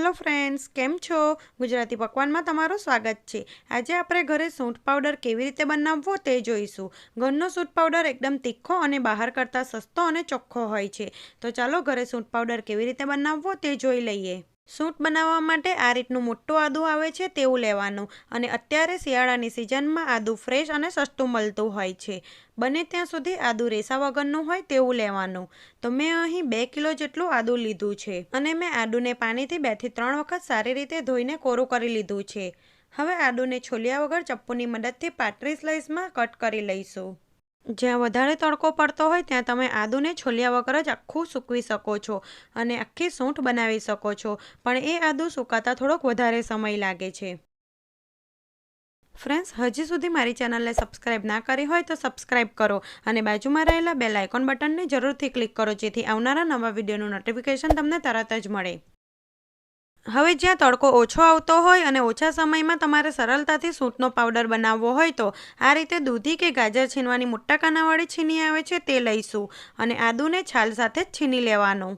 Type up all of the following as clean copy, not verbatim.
Hello friends, केम छो? गुजराती पकवान में तमारुं स्वागत छे। आज आपणे घरे सूंठ पाउडर केवी रीते बनाववो ते जोईशुं। घरनो सूंठ पाउडर एकदम तीखो अने बहार करता सस्तो अने चोख्खो होय छे। तो चालो घरे सूंठ पाउडर केवी रीते बनाववो ते जोई लईए। सूंठ बनाववा माटे आ रीतनुं मोटुं आदुं आवे छे तेवुं लेवानुं अने अत्यारे शियाळानी सीजनमां आदुं फ्रेश अने सस्તું मळતું होय छे। बने त्यां सुधी आदुं रेसा वगरनुं होय तेवुं लेवानुं। तो मैं अहीं 2 किलो जेटલું आदुं लीधुं छे अने मैं आदुने पाणीथी 2 થી 3 वखत सारी रीते धोईने कोरुं करी लीधुं छे। हवे आदुने छोलिया वगर चप्पूनी मददथी पातળી स्लाइसमां कट करी लईशुं। ज्यां वधारे तड़को पड़तो होय त्यां तमे आदुने छोलिया वगर ज आखुं सूकवी शको छो अने आखी सूंठ बनावी शको छो, पण ए आदुं सुकाता थोड़ोक वधारे समय लागे छे। फ्रेंड्स, हजी सुधी मारी चेनल ने सब्सक्राइब ना करी होय तो सब्सक्राइब करो अने बाजुमां रहेला बेल आइकॉन बटन ने जरूरथी क्लिक करो जेथी आवनारा नवा विडियोनुं नोटिफिकेशन तमने तरत ज मळे। हवे ज्यां तड़को ओछो आवतो होय अने ओछा समयमां तमारे सरलताथी सूंठनो पाउडर बनाववो होय तो आ रीते दूधी के गाजर छीनवानी मोटा कानावाળી छीनी आवे छे ते लईशुं अने आदुने छाल साथे ज छीनी लेवानुं।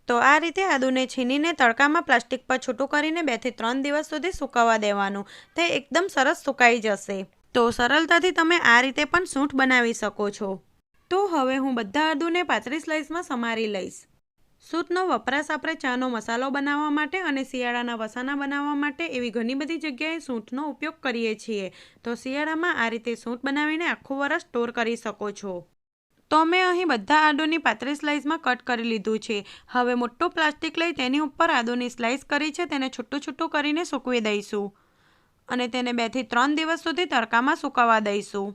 तो आ रीते आदुने छीनीने तड़कामां प्लास्टिक पर छूटुं करीने 2 થી 3 दिवस सुधी सुकावा देवानुं। ते एकदम सरस सुकाई जशे। तो सरलताथी तमे आ रीते पण सूंठ बनावी शको छो। तो हवे हूँ बधा आदुने पातળી स्लाइसमां समारी लईश। सूंठनो वपराश आपणे चानो मसालो बनाववा माटे अने शियाळाना वसाना बनाववा माटे एवी घणी बधी जग्याए सूंठनो उपयोग करीए छीए। तो शियाळामां आ रीते सूंठ बनावीने आखुं वरस स्टोर करी शको छो। तो मैं अहीं बधा आदुनी पातળી स्लाइसमां कट करी लीधुं छे। हवे मोटुं प्लास्टिक लई तेनी उपर आदुनी स्लाइस करी छे तेने छूटुं छूटुं करीने सूकवी दईशुं अने तेने 2 થી 3 दिवस सुधी तड़कामां सुकावा दईशुं।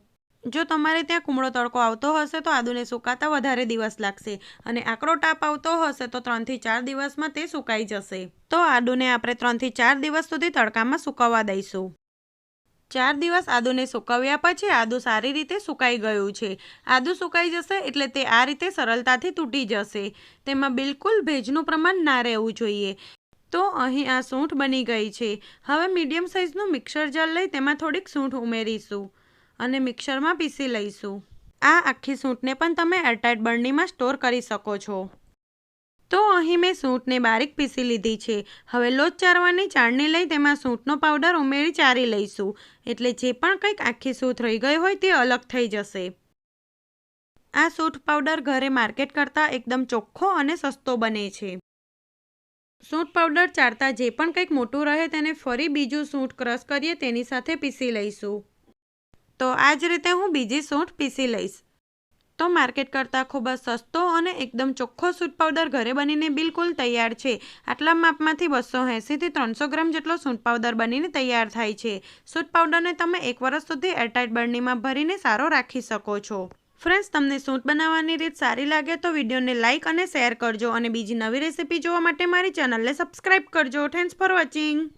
जो तमारे त्यां कूमळो तड़को आवतो हशे तो आदुने सुकाता वधारे दिवस लागशे अने आकड़ो ताप आवतो हशे तो 3 થી 4 दिवसमां ते सुकाई जशे। तो आदुने आपणे 3 થી 4 दिवस सुधी तड़कामां सुकावा दईशुं। 4 दिवस आदुने सुकव्या पछी आदु सारी रीते सुकाई गयुं छे। आदु सुकाई जशे एटले ते आ रीते सरलताथी तूटी जशे। तेमां बिलकुल भेजनुं प्रमाण ना रहेवुं जोईए। तो अहीं आ सूंठ बनी गई छे। हवे मीडियम साइजनुं मिक्सर जार लई तेमां थोड़ीक सूंठ उमेरीशुं अने मिक्सरमां पीसी लईशुं। आ आखी सूंठने पण तमे एरटाइट बरણીमां स्टोर करी शको छो। तो अहीं मैं सूंठने बारीक पीसी लीधी छे। हवे लोट चारवानी चाळणी लई तेमां सूंठनो पाउडर उमेरी चारी लईशुं एटले जे पण कंईक आखी सूंठ रही गई होय ते अलग थई जशे। आ सूंठ पाउडर घरे मार्केट करता एकदम चोख्खो अने सस्तो बने छे। सूंठ पाउडर चारता जे पण कंईक मोटुं रहे तेने फरी बीजुं सूंठ क्रश करीए तेनी साथे पीसी लईशुं। तो आ ज रीते हूँ बीजी सूंठ पीसी लईश। तो मार्केट करता खूब ज सस्तो अने एकदम चोख्खो सूंठ पाउडर घरे बनीने बिल्कुल तैयार छे। आटला मापमांथी 280 થી 300 ग्राम जेटलो सूंठ पाउडर बनीने तैयार थाय छे। सूंठ पाउडरने तमे 1 वर्ष सुधी एरटाइट बरણીमां भरीने सारो राखी शको छो। फ्रेंड्स, तमने सूंठ बनाववानी रीत सारी लागे तो विडियोने लाइक अने शेर करजो अने बीजी नवी रेसिपी जोवा माटे मारी चेनलने सब्सक्राइब करजो। Thanks for watching.